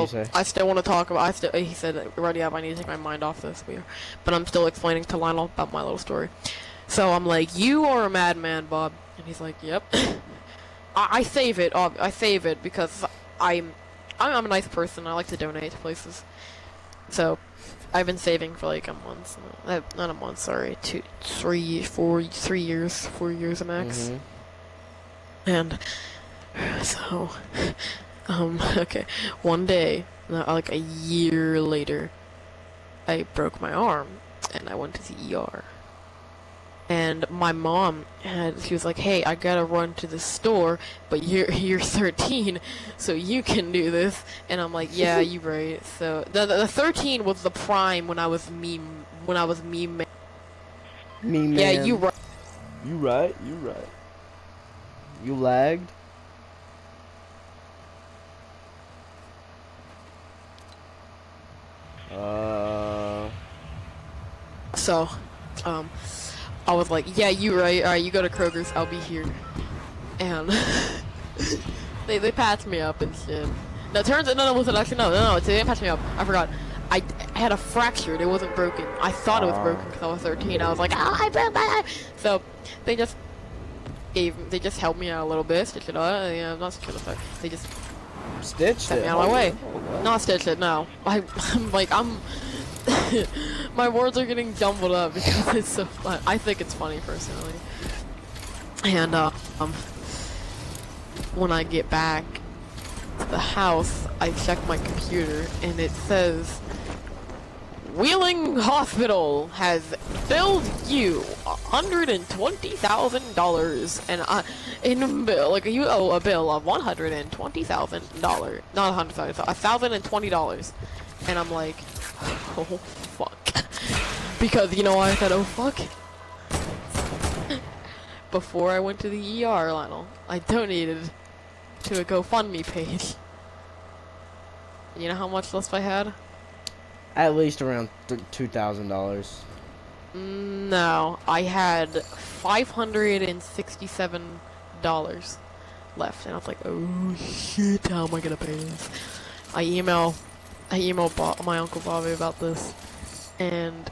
say? I still want to talk about. He said, "Already up. I need to take my mind off this." But I'm still explaining to Lionel about my little story. So I'm like, "You are a madman, Bob," and he's like, "Yep." I save it. I save it because I'm a nice person. I like to donate to places. So I've been saving for like a month. Not a month. Sorry, 3 years. 4 years max. And so, okay. One day, like a year later, I broke my arm, and I went to the ER. And my mom she was like, "Hey, I gotta run to the store, but you're 13, so you can do this." And I'm like, "Yeah, you right." So the 13 was the prime when I was meme man. Meme man. Yeah, you right. You right. You lagged. So, I was like, "Yeah, you right. All right, you go to Kroger's. I'll be here." And they patched me up and shit. No, turns out listen, actually no, they didn't patch me up. I forgot. I had a fracture. It wasn't broken. I thought it was broken because I was 13. I was like, I broke my. So they just helped me out a little bit, stitched it up. Yeah, not stitched it up. They just stitched set it. me out of my way. Not stitched it. No, I'm like my words are getting jumbled up because it's so fun. I think it's funny personally. And when I get back to the house, I check my computer and it says Wheeling Hospital has billed you $120,000 and in bill, like you owe a bill of $120,000, not $120,000, and I'm like, oh fuck, because you know why I said oh fuck? Before I went to the ER, Lionel, I donated to a GoFundMe page. You know how much left I had? At least around $2,000. No, I had $567 left, and I was like, "Oh shit, how am I gonna pay this?" I emailed my Uncle Bobby about this, and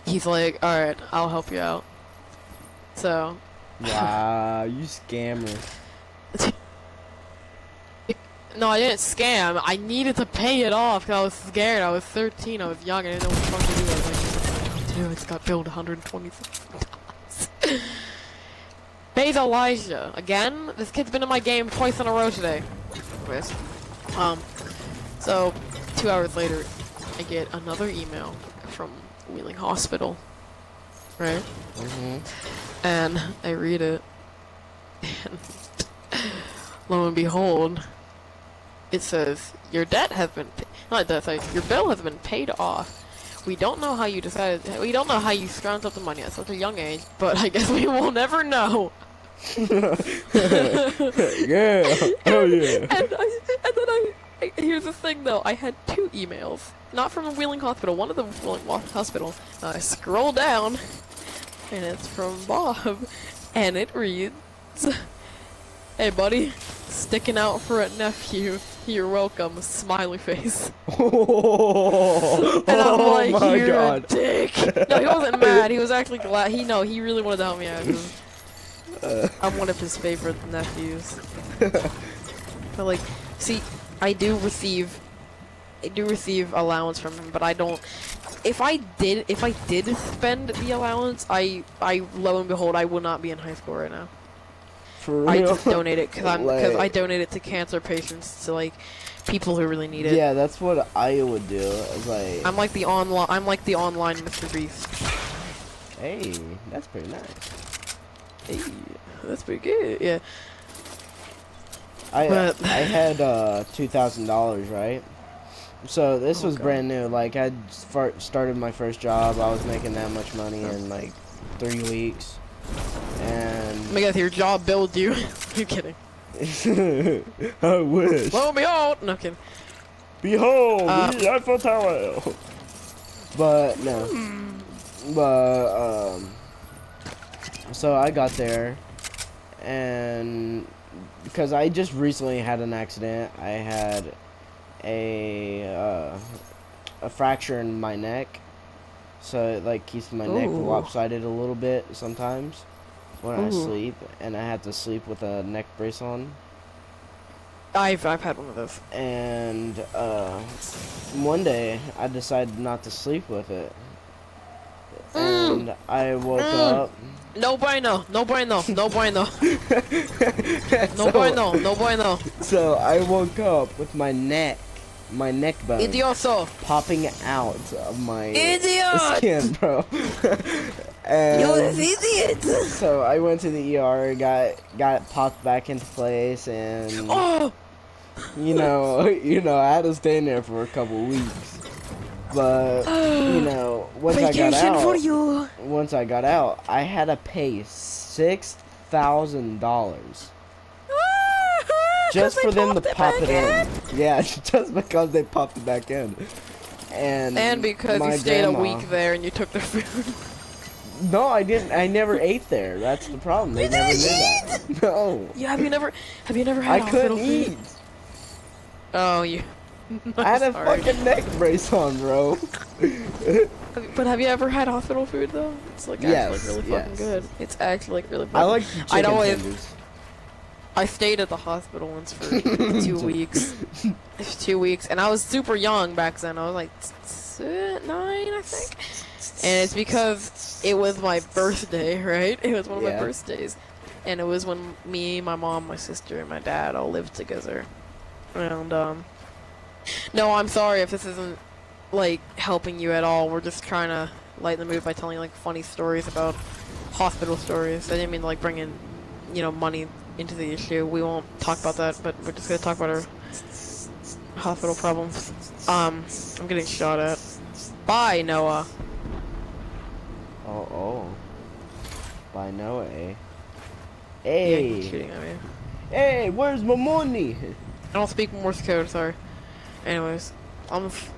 he's like, "All right, I'll help you out." So. Wow, you scammer. No, I didn't scam. I needed to pay it off because I was scared. I was 13. I was young. I didn't know what the fuck to do. I was like, I just got billed $120,000. Pays Elijah. Again? This kid's been in my game twice in a row today. Anyways. So, 2 hours later, I get another email from Wheeling Hospital. Right? And I read it. And lo and behold, it says, your debt has been, your bill has been paid off. We don't know how you scrounged up the money at such a young age, but I guess we will never know. Yeah, oh yeah. And then here's the thing though, I had 2 emails, not from the Wheeling Hospital, one of them from Wheeling Hospital. I scroll down, and it's from Bob, and it reads, "Hey buddy, sticking out for a nephew. You're welcome." Smiley face. Oh, and I'm like, my "You're God. a dick." No, he wasn't mad. He was actually glad. He really wanted to help me out. I'm one of his favorite nephews. But like, see, I do receive allowance from him, but I don't. If I did spend the allowance, I lo and behold, I would not be in high school right now. For real? I just donate it because I donate it to cancer patients, to like people who really need it. Yeah, that's what I would do. Like, I'm like the online Mr. Beast. hey, that's pretty nice. Hey, that's pretty good. Yeah. I had $2,000, right? So this was brand new. Like, I started my first job. I was making that much money in like 3 weeks. And oh my God, your job billed you. You're kidding. I wish. Lo and behold, no kidding. Behold, the Eiffel Tower. But no. But so I got there, and because I just recently had an accident, I had a fracture in my neck, so it like keeps my neck Ooh. lopsided a little bit sometimes when I Ooh. sleep, and I have to sleep with a neck brace on. I've had one of those. And one day I decided not to sleep with it, and I woke up. No bueno, no bueno, no bueno, no so, bueno, no bueno. So I woke up with my neck bone Idioso. popping out of my Idiot. skin, bro. And You're an idiot. so I went to the ER, got it popped back into place, and Oh. you know, I had to stay in there for a couple weeks. But you know, once I got out, I had to pay $6,000 just for them to pop it in. Yeah, just because they popped it back in. And because you stayed a week there and you took their food. No, I didn't. I never ate there. That's the problem. They never knew that. No. Yeah, have you never had I hospital couldn't food? eat. Oh, you. I had a fucking neck brace on, bro. But have you ever had hospital food though? It's like actually really fucking good. It's actually like really fucking. I like the chicken tenders. I stayed at the hospital once for 2 weeks. 2 weeks, and I was super young back then. I was like 9, I think. And it's because it was my birthday, right? It was one of my birthdays, and it was when me, my mom, my sister, and my dad all lived together. And no, I'm sorry if this isn't like helping you at all. We're just trying to lighten the mood by telling like funny stories about hospital stories. I didn't mean to like bring in, you know, money into the issue. We won't talk about that, but we're just gonna talk about our hospital problems. I'm getting shot at. Bye, Noah. Oh. By Noah, eh? Hey. Yeah, he's shooting at me. Hey, where's my money? I don't speak Morse code, sorry. Anyways, it was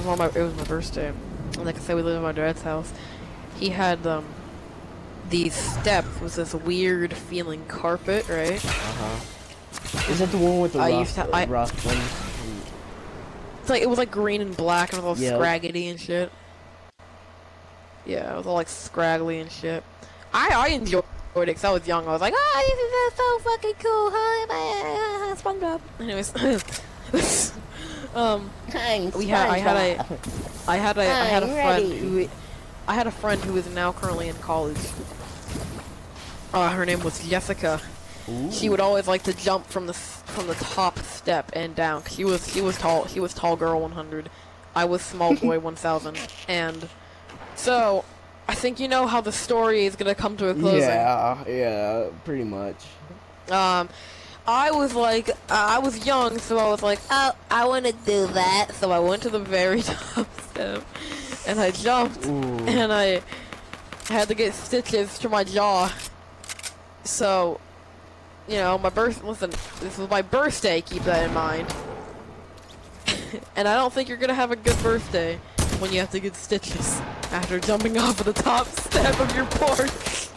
my birthday. And like I said, we lived at my dad's house. He had these steps with this weird feeling carpet, right? Is that the one with the rough one? It's like it was like green and black and it was all scraggly and shit. Yeah, it was all like scraggly and shit. I enjoyed it because I was young. I was like, oh, this is so fucking cool, huh? SpongeBob. Anyways, I had a friend who is now currently in college. Her name was Jessica. Ooh. She would always like to jump from the top step and down. She was tall. She was tall girl 100. I was small boy 1000. And so I think you know how the story is gonna come to a closing. Yeah, pretty much. I was like, I was young, so I was like, oh, I want to do that. So I went to the very top step, and I jumped, and I had to get stitches to my jaw. So, you know, listen, this was my birthday, keep that in mind. And I don't think you're gonna have a good birthday when you have to get stitches after jumping off of the top step of your porch.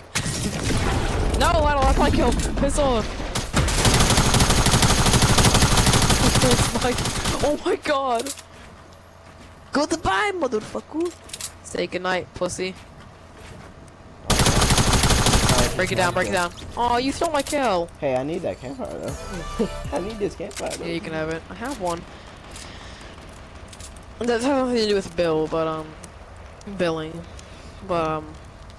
No, Lionel, that's my kill. Piss off. Oh my god. Goodbye, motherfucker. Say goodnight, pussy. Break it down, break it down. Oh, you stole my kill. Hey, I need that campfire though. I need this campfire though. Yeah, you can have it. I have one. That has nothing to do with Bill, but billing. But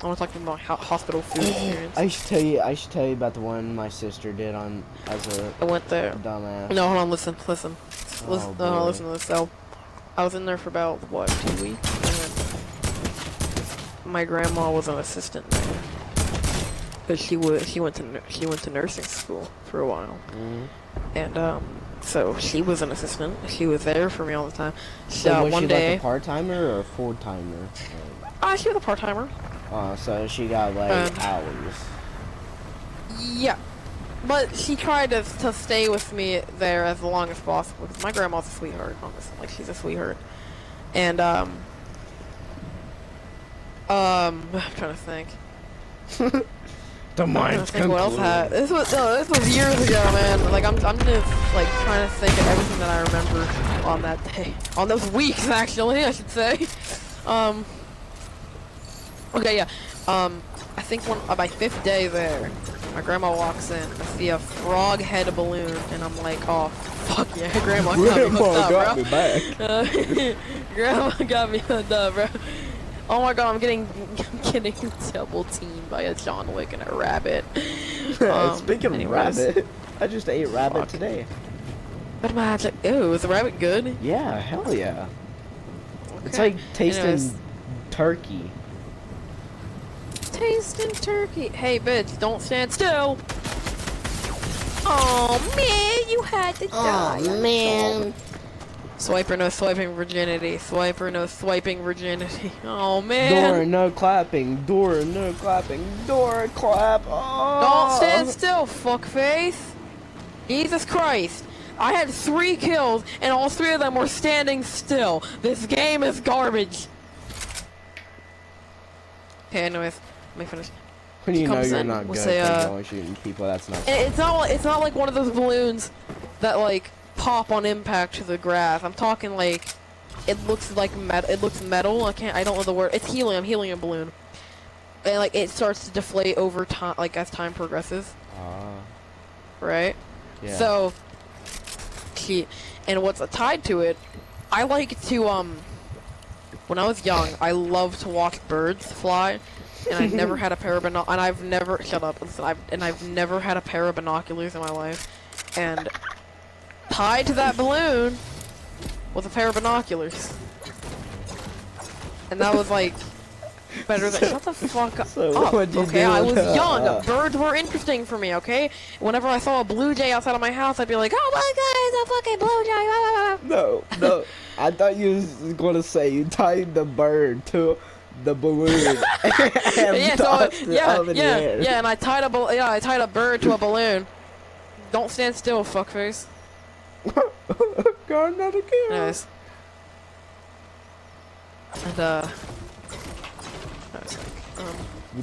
I want to talk about my hospital food experience. I should tell you about the one my sister did as a I went there. Dumbass. No, hold on, listen. Oh, Listen to this. So, I was in there for about, what, 2 weeks? And then my grandma was an assistant there. But she went to nursing school for a while. And, so she was an assistant. She was there for me all the time. So was one she day, like a part-timer or a full-timer? she was a part-timer. So she got like hours. Yeah. But she tried to stay with me there as long as possible because my grandma's a sweetheart, honestly. Like, she's a sweetheart. And, I'm trying to think. The I'm trying to mind's think what else I concluded. had. This was years ago, man. Like I'm just like trying to think of everything that I remember on that day, on those weeks actually, I should say. Okay, yeah. I think on my 5th day there, my grandma walks in. I see a frog head balloon, and I'm like, oh fuck yeah, grandma got me hooked up, me bro. back. Grandma got me hooked up, bro. Oh my god, I'm getting double teamed by a John Wick and a rabbit. Speaking of rabbit, I just ate rabbit today. What am I like? Ew, is the rabbit good? Yeah, hell yeah. Okay. It's like tasting Anyways. turkey. Tasting turkey. Hey, bitch, don't stand still. Oh man, you had to die. Oh man. Swiper no swiping virginity. Swiper no swiping virginity. Oh man. Door no clapping. Door no clapping. Door clap. Oh. Don't stand still, fuckface. Jesus Christ. I had 3 kills, and all 3 of them were standing still. This game is garbage. Okay, anyways, let me finish. When you know Comes you're in, not we'll good say, at going shooting people, that's not. And it's not like one of those balloons that like pop on impact to the grass. I'm talking like it looks like it looks metal. I don't know the word. It's helium balloon. And like it starts to deflate over time, like as time progresses. Right? Yeah. So and what's tied to it, I like to when I was young, I loved to watch birds fly. And I've never had a pair of I've never never had a pair of binoculars in my life. And tied to that balloon was a pair of binoculars. And that was like better than shut the fuck up. So up. what'd you Okay, do I with was young. Birds were interesting for me, okay? Whenever I saw a blue jay outside of my house, I'd be like, oh my god, it's a fucking blue jay. Blah, blah, blah. No. I thought you was gonna say you tied the bird to the balloon and tossed it up in the air. Yeah, and I tied a bird to a balloon. Don't stand still, fuckface. God, not again. Anyways. And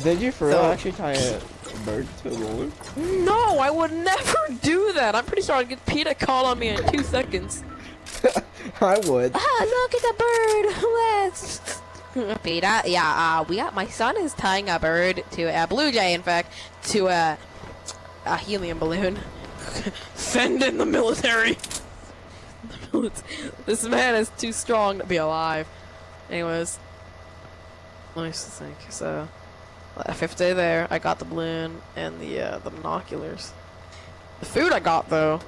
Did you for real actually tie a bird to a balloon? no, I would never do that. I'm pretty sure I'd get PETA called on me in 2 seconds. I would. Ah, look at the bird. Let's. PETA, yeah. My son is tying a bird to a blue jay, in fact, to a helium balloon. Send in the military. This man is too strong to be alive. Anyways, let me just think. So, 5th day there, I got the balloon and the binoculars. The food I got though.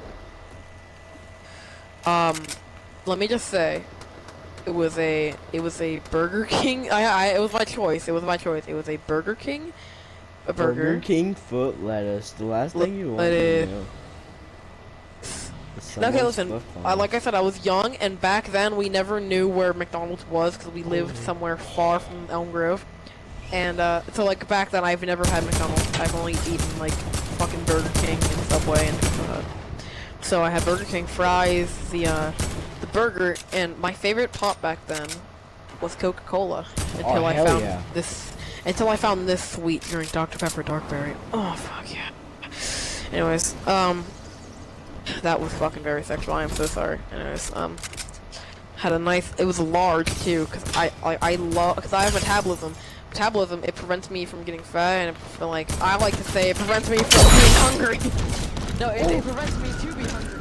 Let me just say, it was a Burger King. It was my choice. It was a Burger King, a burger. Burger King foot lettuce. The last thing you want to know. Okay, listen. Like I said, I was young, and back then we never knew where McDonald's was because we lived somewhere far from Elm Grove. And so like back then, I've never had McDonald's. I've only eaten like fucking Burger King and Subway and Pizza Hut. So I had Burger King fries, the burger, and my favorite pop back then was Coca-Cola until I found this. Until I found this sweet drink, Dr. Pepper Darkberry. Oh fuck yeah. Anyways, that was fucking very sexual. I am so sorry. Anyways, had a nice. It was large too, cause I love, cause I have metabolism. Metabolism, it prevents me from getting fat, and I like to say it prevents me from being hungry. No, it prevents me to be hungry.